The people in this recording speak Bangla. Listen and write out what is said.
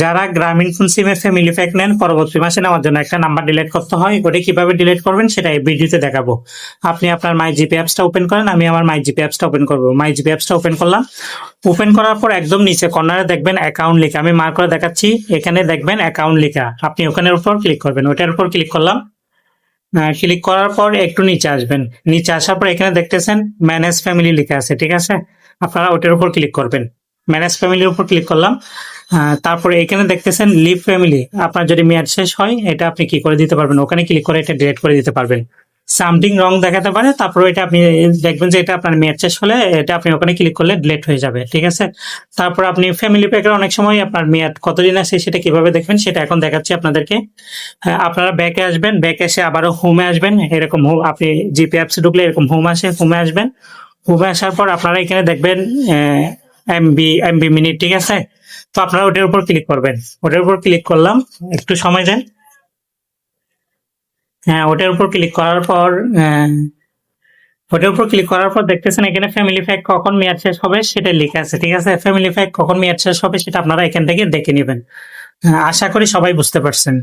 যারা গ্রামীণ ফোন সিমে ফ্যামিলি প্যাক নেন, পরবর্তী মাসে নেওয়ার জন্য একটা নাম্বার ডিলিট করতে হয়। ওটা কিভাবে ডিলিট করবেন সেটা এই ভিডিওতে দেখাবো। আপনি আপনার মাই জিপি অ্যাপসটা ওপেন করেন, আমি আমার মাই জিপি অ্যাপসটা ওপেন করবো। মাই জিপি অ্যাপসটা ওপেন করলাম। ওপেন করার পর একদম নিচে কর্নারে দেখবেন অ্যাকাউন্ট লেখা, আমি মার্ক করে দেখাচ্ছি, এখানে দেখবেন অ্যাকাউন্ট লেখা, আপনি ওখানের উপর ক্লিক করবেন। ওটার উপর ক্লিক করলাম। ক্লিক করার পর একটু নিচে আসবেন। নিচে আসার পর এখানে দেখতেছেন ম্যানেজ ফ্যামিলি লেখা আছে, ঠিক আছে? আপনারা ওটার উপর ক্লিক করবেন। ম্যানেজ ফ্যামিলির উপর ক্লিক করলাম। তারপরে এখানে দেখতেছেন লিভ ফ্যামিলি, আপনার যদি মেয়াদ শেষ হয় এটা আপনি কি করে দিতে পারবেন, ওখানে ক্লিক করে এটা ডিলিট করে দিতে পারবেন। সামথিং রং দেখাতে পারে, তারপরে এটা আপনি দেখবেন যে এটা আপনার মেয়াদ শেষ হলে এটা আপনি ওখানে ক্লিক করলে ডিলিট হয়ে যাবে, ঠিক আছে? তারপর আপনি ফ্যামিলি প্যাকের অনেক সময় আপনার মেয়াদ কতদিন আছে সেটা কিভাবে দেখবেন সেটা এখন দেখাচ্ছি আপনাদেরকে। আপনারা ব্যাকে আসবেন, ব্যাকে এসে আবারও হোমে আসবেন। এরকম হোম, আপনি জিপি অ্যাপসে ঢুকলে এরকম হোম আসে, হোমে আসবেন। হোমে আসার পর আপনারা এখানে দেখবেন এমবি মিনিট, ঠিক আছে? তো আপনারা ওটার উপর ক্লিক করবেন। ওটার উপর ক্লিক করলাম, একটু সময় দেন। হ্যাঁ, ওটার উপর ক্লিক করার পর ওটার উপর ক্লিক করার পর দেখতেছেন এখানে ফ্যামিলি প্যাক কখন মেয়াদ শেষ হবে সেটা লেখা আছে, ঠিক আছে? ফ্যামিলি প্যাক কখন মেয়াদ শেষ হবে সেটা আপনারা এখান থেকে দেখে নেবেন। আশা করি সবাই বুঝতে পারছেন।